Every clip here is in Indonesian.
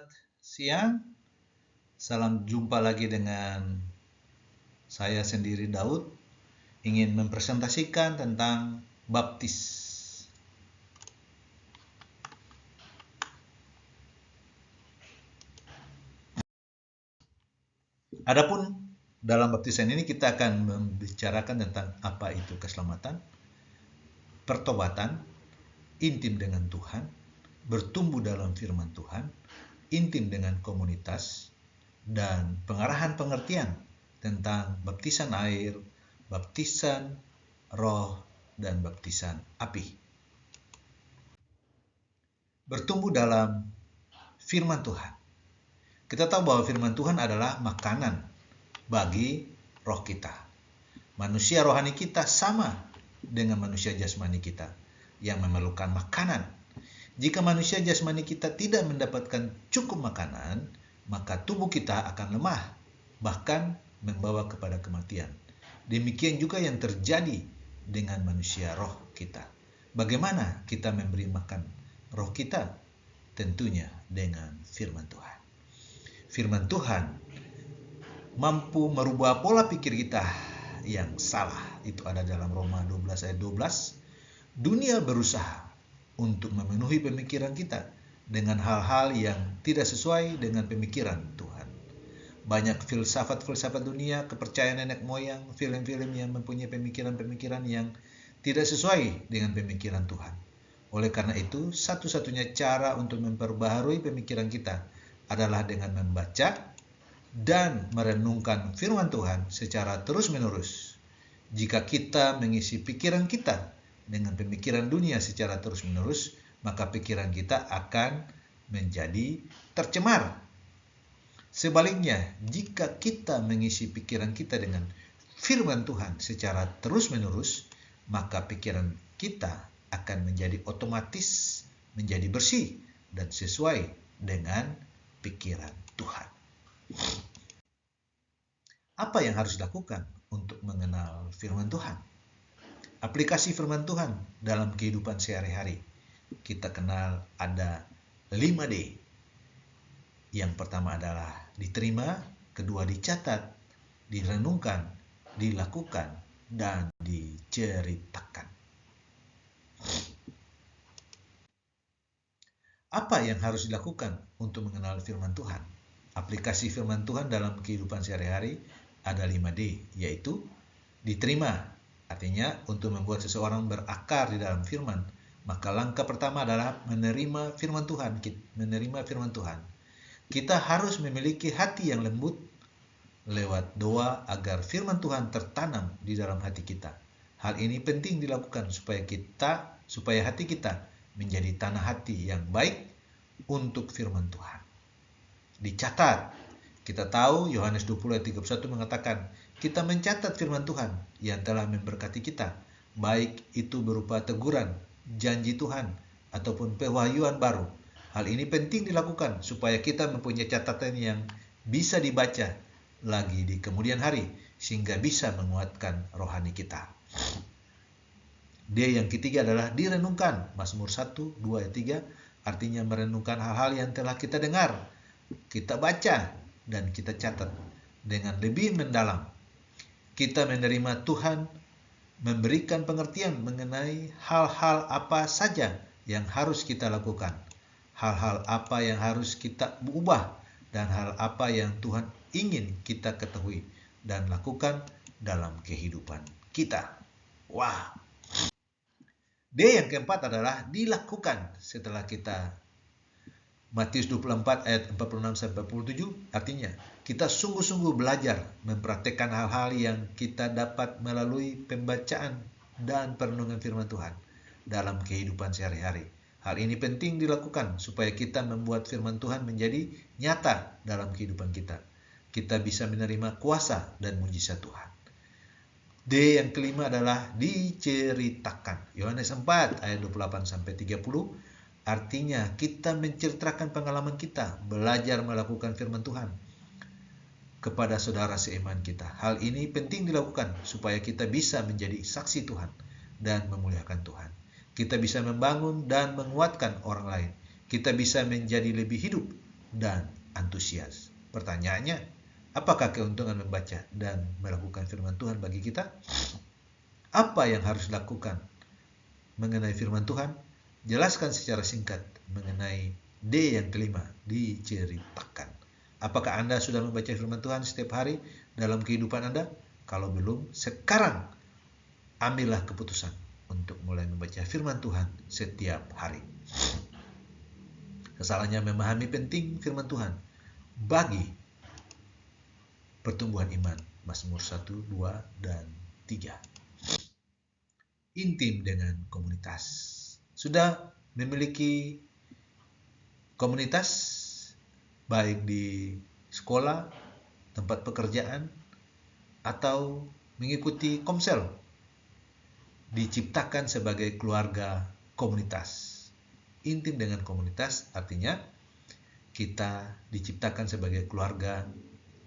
Selamat siang, salam jumpa lagi dengan saya sendiri Daud, ingin mempresentasikan tentang baptis. Adapun dalam baptisan ini kita akan membicarakan tentang apa itu keselamatan, pertobatan, intim dengan Tuhan, bertumbuh dalam firman Tuhan, intim dengan komunitas, dan pengarahan pengertian tentang baptisan air, baptisan roh, dan baptisan api. Bertumbuh dalam firman Tuhan. Kita tahu bahwa firman Tuhan adalah makanan bagi roh kita. Manusia rohani kita sama dengan manusia jasmani kita yang memerlukan makanan. Jika manusia jasmani kita tidak mendapatkan cukup makanan, maka tubuh kita akan lemah, bahkan membawa kepada kematian. Demikian juga yang terjadi dengan manusia roh kita. Bagaimana kita memberi makan roh kita? Tentunya dengan firman Tuhan. Firman Tuhan mampu merubah pola pikir kita yang salah. Itu ada dalam Roma 12 ayat 12. Dunia berusaha untuk memenuhi pemikiran kita dengan hal-hal yang tidak sesuai dengan pemikiran Tuhan. Banyak filsafat-filsafat dunia, kepercayaan nenek moyang, film-film yang mempunyai pemikiran-pemikiran yang tidak sesuai dengan pemikiran Tuhan. Oleh karena itu, satu-satunya cara untuk memperbaharui pemikiran kita adalah dengan membaca dan merenungkan firman Tuhan secara terus-menerus. Jika kita mengisi pikiran kita dengan pemikiran dunia secara terus-menerus, maka pikiran kita akan menjadi tercemar. Sebaliknya, jika kita mengisi pikiran kita dengan firman Tuhan secara terus-menerus, maka pikiran kita akan menjadi otomatis menjadi bersih dan sesuai dengan pikiran Tuhan. Apa yang harus dilakukan untuk mengenal firman Tuhan? Aplikasi firman Tuhan dalam kehidupan sehari-hari. Kita kenal ada 5D. Yang pertama adalah diterima, kedua dicatat, direnungkan, dilakukan, dan diceritakan. Apa yang harus dilakukan untuk mengenal firman Tuhan? Aplikasi firman Tuhan dalam kehidupan sehari-hari ada 5D, yaitu diterima. Artinya untuk membuat seseorang berakar di dalam firman, maka langkah pertama adalah menerima firman Tuhan. Menerima firman Tuhan. Kita harus memiliki hati yang lembut lewat doa agar firman Tuhan tertanam di dalam hati kita. Hal ini penting dilakukan supaya hati kita menjadi tanah hati yang baik untuk firman Tuhan. Dicatat. Kita tahu Yohanes 20 ayat 31 mengatakan, kita mencatat firman Tuhan yang telah memberkati kita, baik itu berupa teguran, janji Tuhan, ataupun pewahyuan baru. Hal ini penting dilakukan supaya kita mempunyai catatan yang bisa dibaca lagi di kemudian hari, sehingga bisa menguatkan rohani kita. D yang ketiga adalah direnungkan. Mazmur 1, 2, ayat 3 artinya merenungkan hal-hal yang telah kita dengar, kita baca, dan kita catat dengan lebih mendalam. Kita menerima Tuhan memberikan pengertian mengenai hal-hal apa saja yang harus kita lakukan, hal-hal apa yang harus kita ubah, dan hal apa yang Tuhan ingin kita ketahui dan lakukan dalam kehidupan kita. Wah. D yang keempat adalah dilakukan setelah kita. Matius 24 ayat 46-47 artinya kita sungguh-sungguh belajar mempraktekkan hal-hal yang kita dapat melalui pembacaan dan perenungan firman Tuhan dalam kehidupan sehari-hari. Hal ini penting dilakukan supaya kita membuat firman Tuhan menjadi nyata dalam kehidupan kita. Kita bisa menerima kuasa dan mujizat Tuhan. D yang kelima adalah diceritakan. Yohanes 4 ayat 28-30 artinya kita menceritakan pengalaman kita, belajar melakukan firman Tuhan kepada saudara seiman kita. Hal ini penting dilakukan supaya kita bisa menjadi saksi Tuhan dan memuliakan Tuhan. Kita bisa membangun dan menguatkan orang lain. Kita bisa menjadi lebih hidup dan antusias. Pertanyaannya, apakah keuntungan membaca dan melakukan firman Tuhan bagi kita? Apa yang harus dilakukan mengenai firman Tuhan? Jelaskan secara singkat mengenai D yang kelima, diceritakan. Apakah Anda sudah membaca firman Tuhan setiap hari dalam kehidupan Anda? Kalau belum, sekarang ambillah keputusan untuk mulai membaca firman Tuhan setiap hari. Kesalahannya memahami penting firman Tuhan bagi pertumbuhan iman. Mazmur 1, 2, dan 3. Intim dengan komunitas. Sudah memiliki komunitas baik di sekolah, tempat pekerjaan, atau mengikuti komsel. Diciptakan sebagai keluarga komunitas. Intim dengan komunitas artinya kita diciptakan sebagai keluarga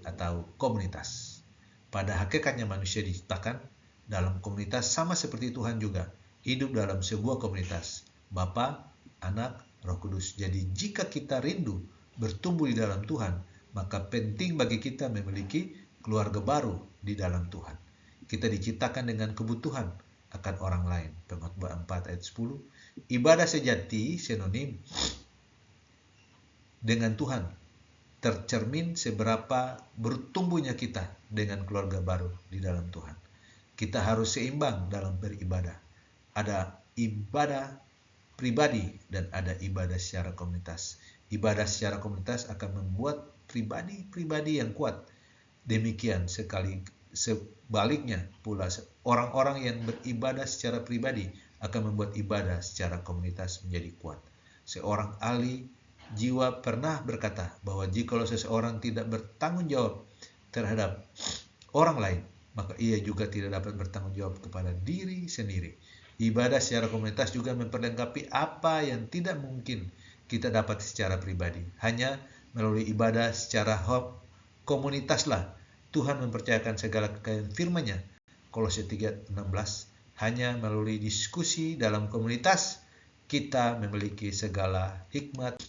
atau komunitas. Pada hakikatnya manusia diciptakan dalam komunitas sama seperti Tuhan juga. Hidup dalam sebuah komunitas. Bapa, Anak, Roh Kudus. Jadi jika kita rindu bertumbuh di dalam Tuhan, maka penting bagi kita memiliki keluarga baru di dalam Tuhan. Kita diciptakan dengan kebutuhan akan orang lain. Pengkhotbah 4 ayat 10. Ibadah sejati sinonim dengan Tuhan. Tercermin seberapa bertumbuhnya kita dengan keluarga baru di dalam Tuhan. Kita harus seimbang dalam beribadah. Ada ibadah pribadi dan ada ibadah secara komunitas. Ibadah secara komunitas akan membuat pribadi-pribadi yang kuat. Demikian sebaliknya pula orang-orang yang beribadah secara pribadi akan membuat ibadah secara komunitas menjadi kuat. Seorang ahli jiwa pernah berkata bahwa jikalau seseorang tidak bertanggung jawab terhadap orang lain, maka ia juga tidak dapat bertanggung jawab kepada diri sendiri. Ibadah secara komunitas juga memperlengkapi apa yang tidak mungkin kita dapat secara pribadi. Hanya melalui ibadah secara komunitaslah Tuhan mempercayakan segala kekayaan firman-Nya. Kolose 3:16. Hanya melalui diskusi dalam komunitas kita memiliki segala hikmat.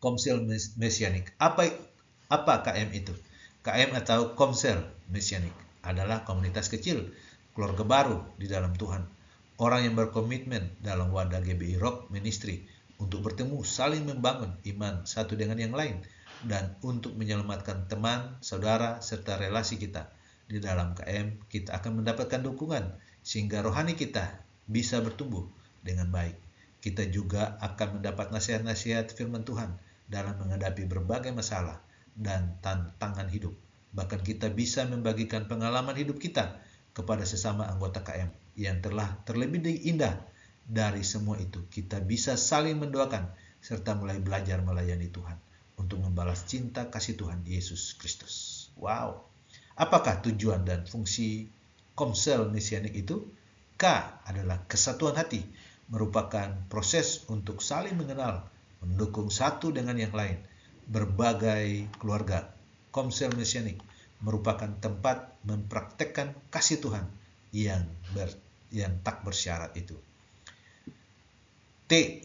Komsel mesianik. Apa KM itu? KM atau komsel mesianik adalah komunitas kecil, keluarga baru di dalam Tuhan. Orang yang berkomitmen dalam wadah GBI Rock Ministry untuk bertemu, saling membangun iman satu dengan yang lain, dan untuk menyelamatkan teman, saudara, serta relasi kita. Di dalam KM, kita akan mendapatkan dukungan sehingga rohani kita bisa bertumbuh dengan baik. Kita juga akan mendapat nasihat-nasihat firman Tuhan dalam menghadapi berbagai masalah dan tantangan hidup. Bahkan kita bisa membagikan pengalaman hidup kita kepada sesama anggota KM yang telah terlebih indah. Dari semua itu, kita bisa saling mendoakan serta mulai belajar melayani Tuhan untuk membalas cinta kasih Tuhan Yesus Kristus. Wow! Apakah tujuan dan fungsi komsel mesianik itu? K adalah kesatuan hati, merupakan proses untuk saling mengenal, mendukung satu dengan yang lain. Berbagai keluarga komsel mesianik merupakan tempat mempraktekkan kasih Tuhan yang tak bersyarat itu. T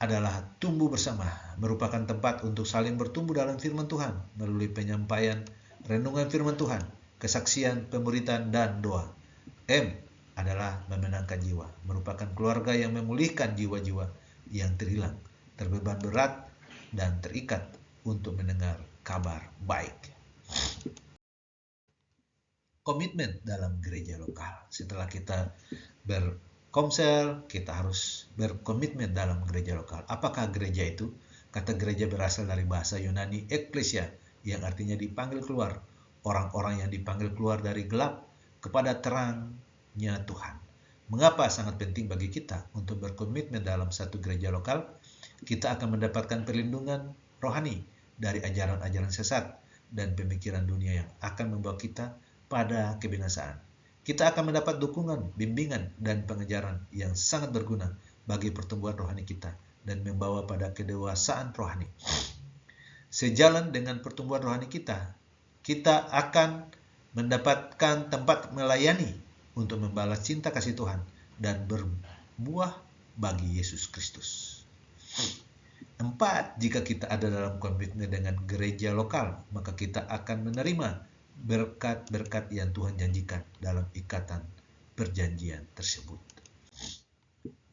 adalah tumbuh bersama, merupakan tempat untuk saling bertumbuh dalam firman Tuhan melalui penyampaian renungan firman Tuhan, kesaksian, pemberitaan, dan doa. M adalah memenangkan jiwa, merupakan keluarga yang memulihkan jiwa-jiwa yang terhilang, terbeban berat, dan terikat untuk mendengar kabar baik. Komitmen dalam gereja lokal. Setelah kita berkomsel, kita harus berkomitmen dalam gereja lokal. Apakah gereja itu? Kata gereja berasal dari bahasa Yunani eklesia, yang artinya dipanggil keluar. Orang-orang yang dipanggil keluar dari gelap kepada terangnya Tuhan. Mengapa sangat penting bagi kita untuk berkomitmen dalam satu gereja lokal? Kita akan mendapatkan perlindungan rohani dari ajaran-ajaran sesat dan pemikiran dunia yang akan membawa kita pada kebinasaan. Kita akan mendapat dukungan, bimbingan, dan pengejaran yang sangat berguna bagi pertumbuhan rohani kita dan membawa pada kedewasaan rohani. Sejalan dengan pertumbuhan rohani kita akan mendapatkan tempat melayani untuk membalas cinta kasih Tuhan dan berbuah bagi Yesus Kristus. 4, jika kita ada dalam komitmen dengan gereja lokal, maka kita akan menerima berkat-berkat yang Tuhan janjikan dalam ikatan perjanjian tersebut.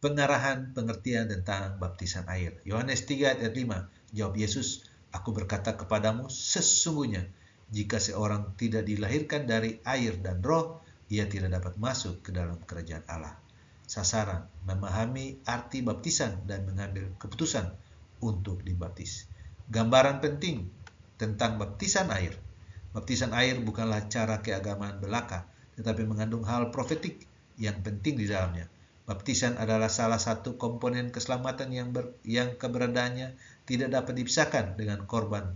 Pengarahan pengertian tentang baptisan air. Yohanes 3 ayat 5, jawab Yesus, "Aku berkata kepadamu, sesungguhnya jika seorang tidak dilahirkan dari air dan roh, ia tidak dapat masuk ke dalam kerajaan Allah." Sasaran, memahami arti baptisan dan mengambil keputusan untuk dibaptis. Gambaran penting tentang baptisan air. Baptisan air bukanlah cara keagamaan belaka, tetapi mengandung hal profetik yang penting di dalamnya. Baptisan adalah salah satu komponen keselamatan yang keberadaannya tidak dapat dipisahkan dengan korban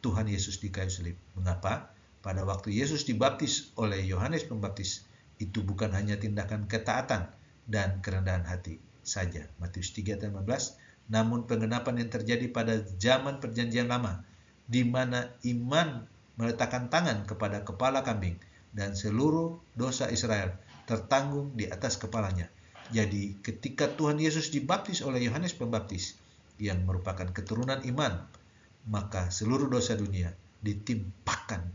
Tuhan Yesus di kayu salib. Mengapa? Pada waktu Yesus dibaptis oleh Yohanes Pembaptis, itu bukan hanya tindakan ketaatan dan kerendahan hati saja. Matius 3 ayat 15, namun penggenapan yang terjadi pada zaman perjanjian lama, di mana iman meletakkan tangan kepada kepala kambing dan seluruh dosa Israel tertanggung di atas kepalanya. Jadi ketika Tuhan Yesus dibaptis oleh Yohanes Pembaptis yang merupakan keturunan iman, maka seluruh dosa dunia ditimpakan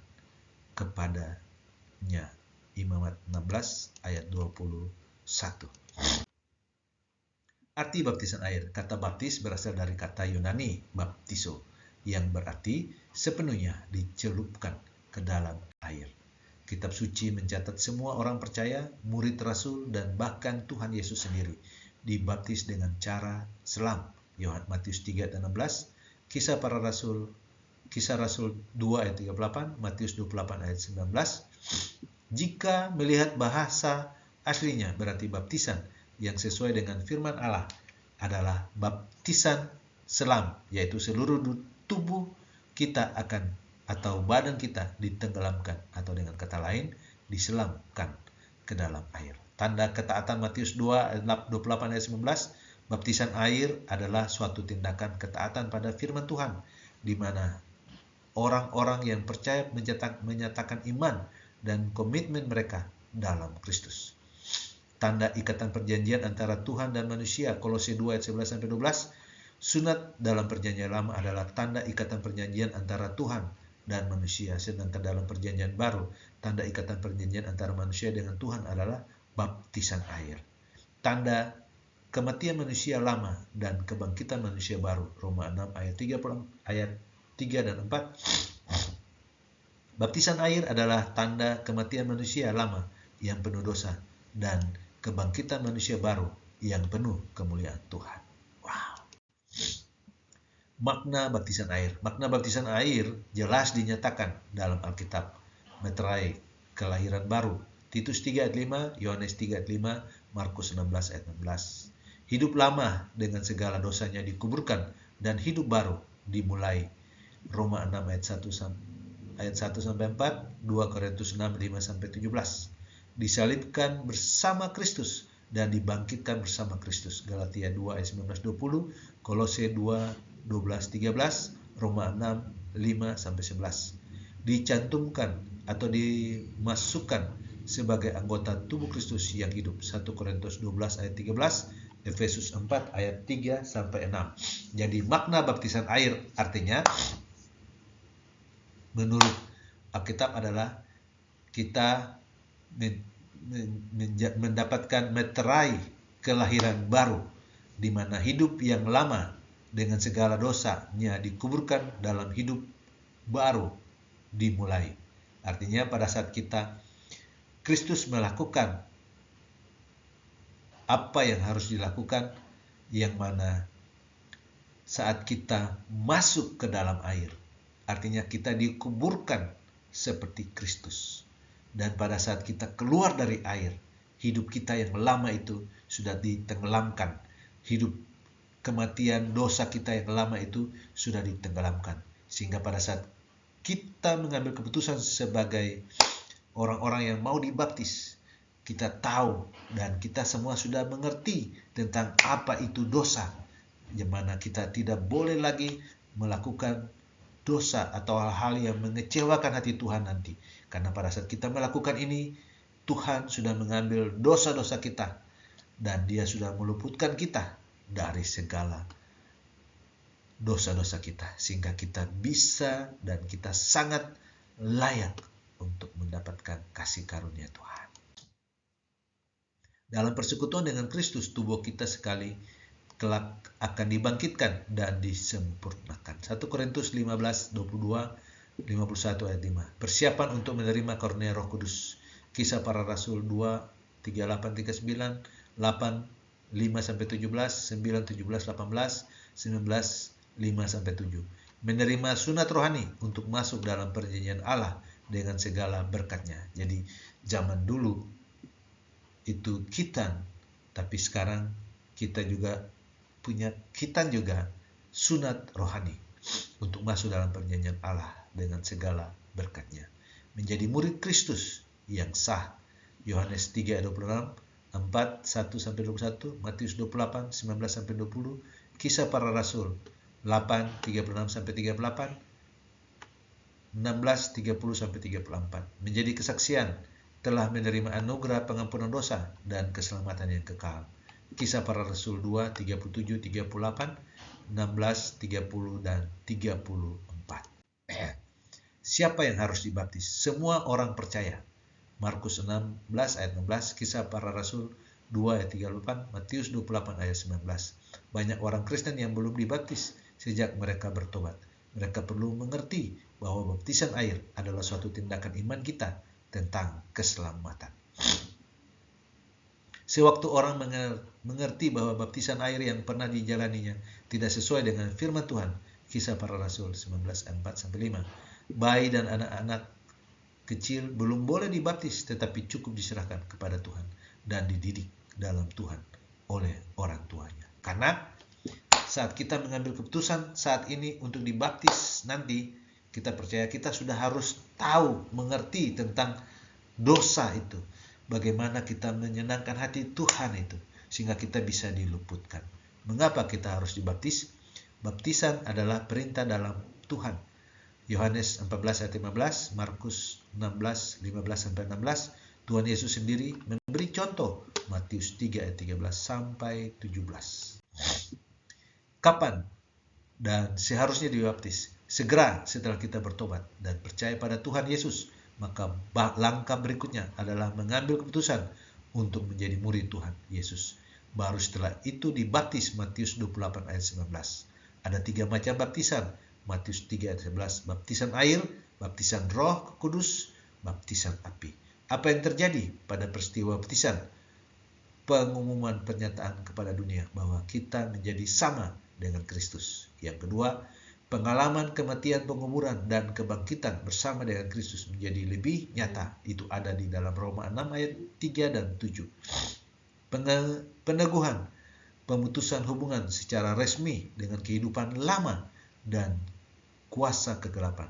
kepadanya. Imamat 16 ayat 21. Arti baptisan air. Kata baptis berasal dari kata Yunani baptiso, yang berarti sepenuhnya dicelupkan ke dalam air. Kitab suci mencatat semua orang percaya, murid rasul, dan bahkan Tuhan Yesus sendiri dibaptis dengan cara selam. Matius 3 ayat 16, Kisah Rasul 2 ayat 38, Matius 28 ayat 19. Jika melihat bahasa aslinya, berarti baptisan yang sesuai dengan firman Allah adalah baptisan selam, yaitu seluruh tubuh kita atau badan kita ditenggelamkan, atau dengan kata lain diselamkan ke dalam air. Tanda ketaatan Matius 2 ayat 28 ayat 19, baptisan air adalah suatu tindakan ketaatan pada firman Tuhan, di mana orang-orang yang percaya menyatakan iman dan komitmen mereka dalam Kristus. Tanda ikatan perjanjian antara Tuhan dan manusia, Kolose 2 ayat 11-12. Sunat dalam perjanjian lama adalah tanda ikatan perjanjian antara Tuhan dan manusia, sedangkan dalam perjanjian baru, tanda ikatan perjanjian antara manusia dengan Tuhan adalah baptisan air. Tanda kematian manusia lama dan kebangkitan manusia baru, Roma 6 ayat 3 dan 4. Baptisan air adalah tanda kematian manusia lama yang penuh dosa dan kebangkitan manusia baru yang penuh kemuliaan Tuhan. Wow. Makna baptisan air. Makna baptisan air jelas dinyatakan dalam Alkitab. Meterai, kelahiran baru. Titus 3 ayat 5, Yohanes 3 ayat 5, Markus 16 ayat 16. Hidup lama dengan segala dosanya dikuburkan dan hidup baru dimulai. Roma 6 ayat 1-4, 2 Korintus 6 5-17. Disalibkan bersama Kristus dan dibangkitkan bersama Kristus. Galatia 2 ayat 19-20, Kolose 2 12-13, Roma 6 5-11. Dicantumkan atau dimasukkan sebagai anggota tubuh Kristus yang hidup. 1 Korintus 12 ayat 13, Efesus 4 ayat 3-6. Jadi makna baptisan air artinya menurut Alkitab adalah kita mendapatkan meterai kelahiran baru, di mana hidup yang lama dengan segala dosanya dikuburkan dalam hidup baru dimulai. Artinya pada saat Kristus melakukan apa yang harus dilakukan, yang mana saat kita masuk ke dalam air, artinya kita dikuburkan seperti Kristus. Dan pada saat kita keluar dari air, hidup kita yang lama itu sudah ditenggelamkan. Hidup kematian dosa kita yang lama itu sudah ditenggelamkan. Sehingga pada saat kita mengambil keputusan sebagai orang-orang yang mau dibaptis, kita tahu dan kita semua sudah mengerti tentang apa itu dosa, di mana kita tidak boleh lagi melakukan dosa atau hal-hal yang mengecewakan hati Tuhan nanti. Karena pada saat kita melakukan ini, Tuhan sudah mengambil dosa-dosa kita dan Dia sudah meluputkan kita dari segala dosa-dosa kita, sehingga kita bisa dan kita sangat layak untuk mendapatkan kasih karunia Tuhan. Dalam persekutuan dengan Kristus, tubuh kita sekali kelak akan dibangkitkan dan disempurnakan. 1 Korintus 15, 22, 51 ayat 5. Persiapan untuk menerima karunia Roh Kudus. Kisah Para Rasul 2, 38, 39, 8, 5 sampai 17, 9, 17, 18, 19, 5 sampai 7. Menerima sunat rohani untuk masuk dalam perjanjian Allah dengan segala berkatnya. Jadi zaman dulu itu khitan, tapi sekarang kita juga punya khitan juga sunat rohani untuk masuk dalam perjanjian Allah dengan segala berkatnya. Menjadi murid Kristus yang sah. Yohanes 3 ayat 26, 4, 1 sampai 21, Matius 28, 19 sampai 20, Kisah Para Rasul 8, 36 sampai 38, 16, 30 sampai 34. Menjadi kesaksian telah menerima anugerah pengampunan dosa dan keselamatan yang kekal. Kisah Para Rasul 2, 37, 38, 16, 30, dan 34. Siapa yang harus dibaptis? Semua orang percaya. Markus 16 ayat 16, Kisah Para Rasul 2 ayat 38, Matius 28 ayat 19. Banyak orang Kristen yang belum dibaptis sejak mereka bertobat. Mereka perlu mengerti bahwa baptisan air adalah suatu tindakan iman kita tentang keselamatan. Sewaktu orang mengerti bahwa baptisan air yang pernah dijalaninya tidak sesuai dengan firman Tuhan, Kisah Para Rasul 19 ayat 4-5, bayi dan anak-anak kecil belum boleh dibaptis, tetapi cukup diserahkan kepada Tuhan dan dididik dalam Tuhan oleh orang tuanya. Karena saat kita mengambil keputusan saat ini untuk dibaptis nanti, kita percaya kita sudah harus tahu, mengerti tentang dosa itu. Bagaimana kita menyenangkan hati Tuhan itu, sehingga kita bisa diluputkan. Mengapa kita harus dibaptis? Baptisan adalah perintah dalam Tuhan. Yohanes 14 ayat 15, Markus 16, 15-16, Tuhan Yesus sendiri memberi contoh, Matius 3 ayat 13 sampai 17. Kapan dan seharusnya dibaptis? Segera setelah kita bertobat dan percaya pada Tuhan Yesus, maka langkah berikutnya adalah mengambil keputusan untuk menjadi murid Tuhan Yesus. Baru setelah itu dibaptis, Matius 28 ayat 19. Ada 3 macam baptisan, Matius 3 ayat 11, baptisan air, baptisan Roh Kudus, baptisan api. Apa yang terjadi pada peristiwa baptisan? Pengumuman pernyataan kepada dunia bahwa kita menjadi sama dengan Kristus. Yang kedua, pengalaman kematian, penguburan, dan kebangkitan bersama dengan Kristus menjadi lebih nyata. Itu ada di dalam Roma 6 ayat 3 dan 7. Peneguhan, pemutusan hubungan secara resmi dengan kehidupan lama dan kuasa kegelapan.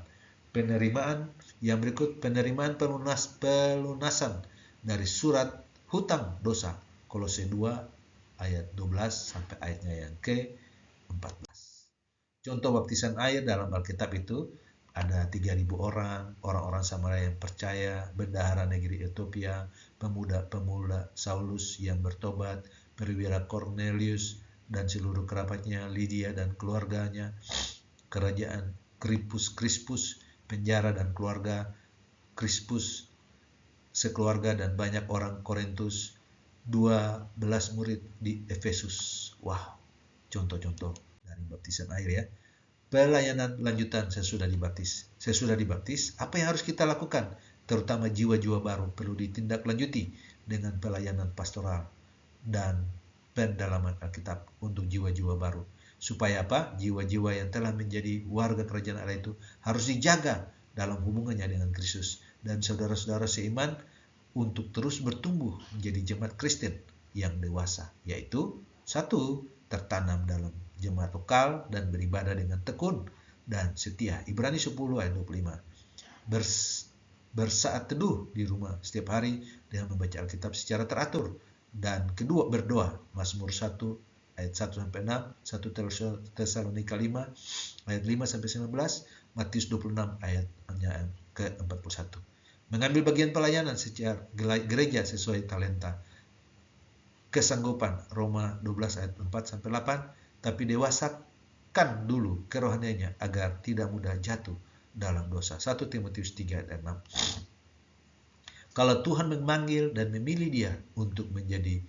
Penerimaan yang berikut, penerimaan pelunasan dari surat hutang dosa. Kolose 2 ayat 12 sampai ayatnya yang ke-14. Contoh baptisan air dalam Alkitab itu ada 3.000 orang-orang Samaria yang percaya, bendahara negeri Ethiopia, pemuda-pemuda Saulus yang bertobat, perwira Cornelius dan seluruh kerabatnya, Lydia dan keluarganya, kerajaan Crispus, penjara dan keluarga Crispus sekeluarga, dan banyak orang Korintus, 12 murid di Efesus. Wow, contoh-contoh dari baptisan air ya. Pelayanan lanjutan sesudah dibaptis. Apa yang harus kita lakukan? Terutama jiwa-jiwa baru perlu ditindaklanjuti dengan pelayanan pastoral dan pendalaman Alkitab untuk jiwa-jiwa baru. Supaya apa? Jiwa-jiwa yang telah menjadi warga kerajaan Allah itu harus dijaga dalam hubungannya dengan Kristus dan saudara-saudara seiman untuk terus bertumbuh menjadi jemaat Kristen yang dewasa, yaitu 1. Tertanam dalam jemaat lokal dan beribadah dengan tekun dan setia. Ibrani 10 ayat 25. Bersaat teduh di rumah setiap hari dengan membaca Alkitab secara teratur. Dan kedua, berdoa. Mazmur 1 ayat 1-6, 1 Tesalonika 5 ayat 5-19, Matius 26 ayat ke-41. Mengambil bagian pelayanan secara gereja sesuai talenta. Kesanggupan, Roma 12 ayat 4-8, tapi dewasa kuatkan dulu kerohaniannya agar tidak mudah jatuh dalam dosa. 1 Timotius 3 ayat 6. Kalau Tuhan memanggil dan memilih dia untuk menjadi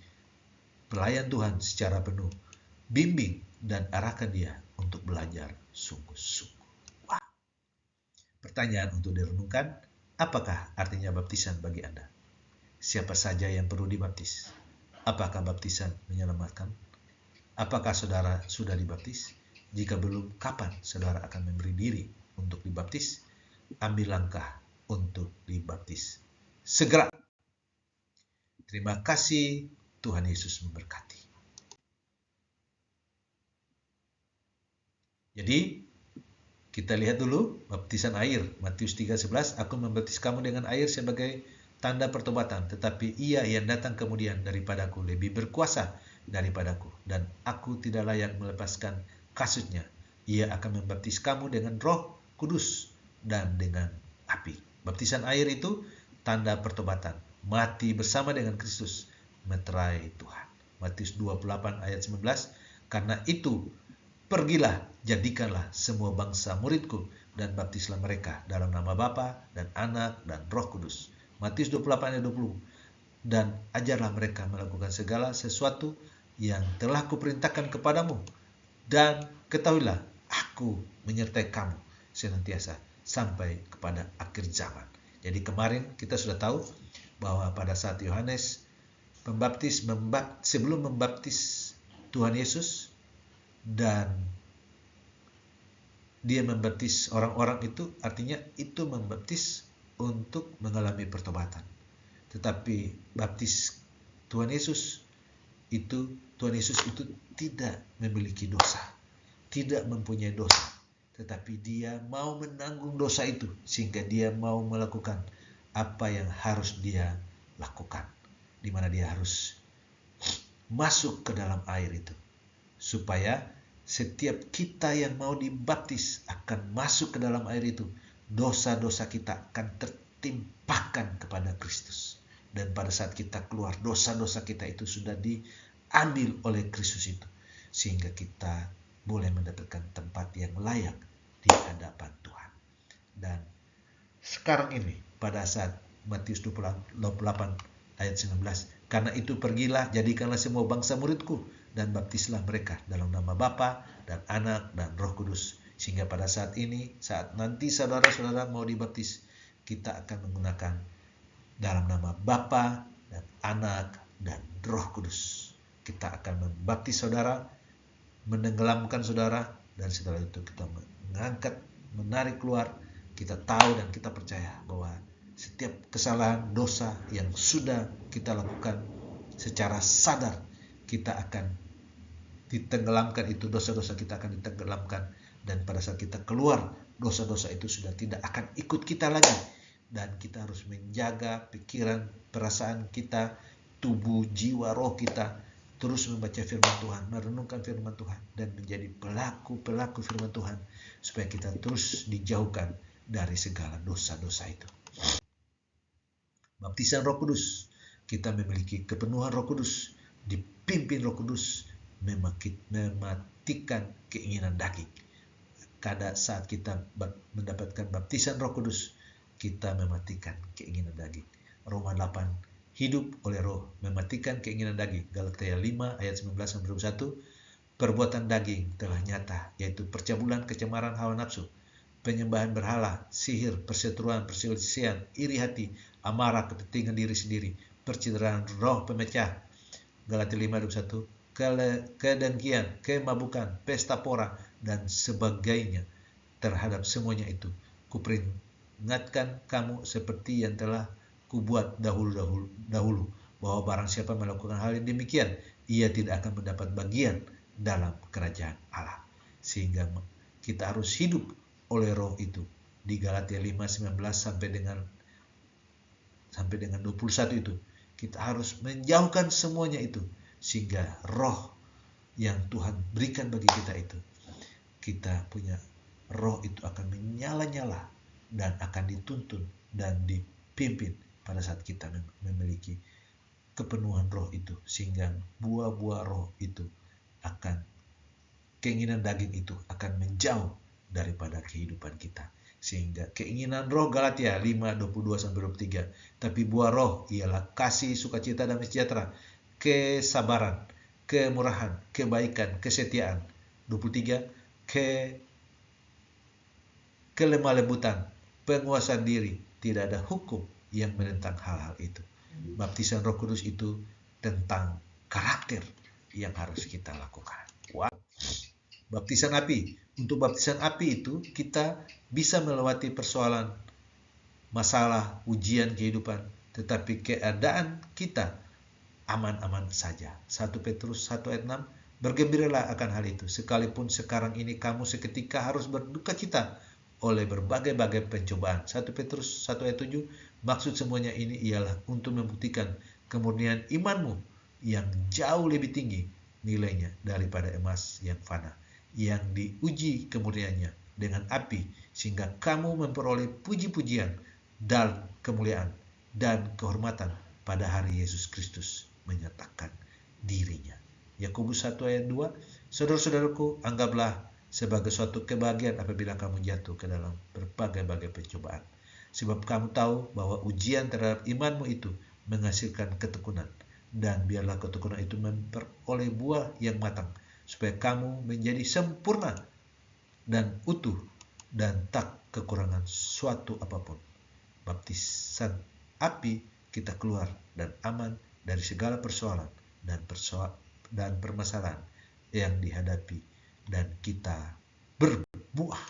pelayan Tuhan secara penuh, bimbing dan arahkan dia untuk belajar sungguh-sungguh. Wah. Pertanyaan untuk direnungkan, apakah artinya baptisan bagi Anda? Siapa saja yang perlu dibaptis? Apakah baptisan menyelamatkan? Apakah saudara sudah dibaptis? Jika belum, kapan saudara akan memberi diri untuk dibaptis? Ambil langkah untuk dibaptis segera. Terima kasih, Tuhan Yesus memberkati. Jadi, kita lihat dulu baptisan air. Matius 3:11, aku membaptis kamu dengan air sebagai tanda pertobatan, tetapi ia yang datang kemudian daripadaku lebih berkuasa daripadaku, dan aku tidak layak melepaskan kasutnya. Ia akan membaptis kamu dengan Roh Kudus dan dengan api. Baptisan air itu tanda pertobatan, mati bersama dengan Kristus, meterai Tuhan. Matius 28 ayat 19, karena itu pergilah, jadikanlah semua bangsa muridku, dan baptislah mereka dalam nama Bapa dan Anak dan Roh Kudus. Matius 28 ayat 20, dan ajarlah mereka melakukan segala sesuatu yang telah kuperintahkan kepadamu, dan ketahuilah aku menyertai kamu senantiasa sampai kepada akhir zaman. Jadi kemarin kita sudah tahu bahwa pada saat Yohanes Pembaptis sebelum membaptis Tuhan Yesus, dan dia membaptis orang-orang itu, artinya itu membaptis untuk mengalami pertobatan. Tetapi baptis Tuhan Yesus itu tidak memiliki dosa, tidak mempunyai dosa, tetapi dia mau menanggung dosa itu, sehingga dia mau melakukan apa yang harus dia lakukan, di mana dia harus masuk ke dalam air itu, supaya setiap kita yang mau dibaptis akan masuk ke dalam air itu, dosa-dosa kita akan tertimpakan kepada Kristus. Dan pada saat kita keluar, dosa-dosa kita itu sudah diambil oleh Kristus itu, sehingga kita boleh mendapatkan tempat yang layak di hadapan Tuhan. Dan sekarang ini, pada saat Matius 28 ayat 19, karena itu pergilah, jadikanlah semua bangsa muridku, dan baptislah mereka dalam nama Bapa dan Anak dan Roh Kudus. Sehingga pada saat ini, saat nanti saudara-saudara mau dibaptis, kita akan menggunakan dalam nama Bapa dan Anak dan Roh Kudus. Kita akan membaptis saudara, menenggelamkan saudara, dan setelah itu kita mengangkat, menarik keluar. Kita tahu dan kita percaya bahwa setiap kesalahan, dosa yang sudah kita lakukan secara sadar, kita akan ditenggelamkan itu, dosa-dosa kita akan ditenggelamkan, dan pada saat kita keluar, dosa-dosa itu sudah tidak akan ikut kita lagi. Dan kita harus menjaga pikiran, perasaan kita, tubuh, jiwa, roh kita, terus membaca firman Tuhan, merenungkan firman Tuhan, dan menjadi pelaku-pelaku firman Tuhan, supaya kita terus dijauhkan dari segala dosa-dosa itu. Baptisan Roh Kudus, kita memiliki kepenuhan Roh Kudus, dipimpin Roh Kudus, mematikan keinginan daging. Pada saat kita mendapatkan baptisan Roh Kudus, kita mematikan keinginan daging. Roma 8, hidup oleh roh, mematikan keinginan daging. Galatia 5 ayat 19-21, perbuatan daging telah nyata, yaitu percabulan, kecemaran, hawa nafsu, penyembahan berhala, sihir, perseteruan, perselisihan, iri hati, amarah, kepentingan diri sendiri, percideraan, roh pemecah. Galatia 5:21, kedengkian, kemabukan, pesta pora, dan sebagainya. Terhadap semuanya itu, kuperingatkan kamu seperti yang telah kubuat dahulu, bahwa barang siapa melakukan hal yang demikian, ia tidak akan mendapat bagian dalam kerajaan Allah. Sehingga kita harus hidup oleh roh itu. Di Galatia 5:19 sampai dengan 21 itu, kita harus menjauhkan semuanya itu, sehingga roh yang Tuhan berikan bagi kita itu, kita punya roh itu akan menyala-nyala dan akan dituntun dan dipimpin pada saat kita memiliki kepenuhan roh itu, sehingga buah-buah roh itu akan keinginan daging itu akan menjauh daripada kehidupan kita. Sehingga keinginan roh Galatia 5:22-23. Tapi buah roh ialah kasih, sukacita, damai sejahtera, kesabaran, kemurahan, kebaikan, kesetiaan. 23. Kelemah lembutan, penguasaan diri. Tidak ada hukum yang menentang hal-hal itu. Baptisan Roh Kudus itu tentang karakter yang harus kita lakukan. Wow. Baptisan api. Untuk baptisan api itu kita bisa melewati persoalan, masalah, ujian kehidupan, tetapi keadaan kita aman-aman saja. 1 Petrus 1:6, bergembiralah akan hal itu, sekalipun sekarang ini kamu seketika harus berduka cita oleh berbagai-bagai pencobaan. 1 Petrus 1:7, maksud semuanya ini ialah untuk membuktikan kemurnian imanmu yang jauh lebih tinggi nilainya daripada emas yang fana, yang diuji kemurniannya dengan api, sehingga kamu memperoleh puji-pujian dan kemuliaan dan kehormatan pada hari Yesus Kristus menyatakan dirinya. Yakobus 1:2, saudara-saudaraku, anggaplah sebagai suatu kebahagiaan apabila kamu jatuh ke dalam berbagai-bagai pencobaan. Sebab kamu tahu bahwa ujian terhadap imanmu itu menghasilkan ketekunan. Dan biarlah ketekunan itu memperoleh buah yang matang, supaya kamu menjadi sempurna dan utuh dan tak kekurangan suatu apapun. Baptisan api, kita keluar dan aman dari segala persoalan dan permasalahan yang dihadapi, dan kita berbuah.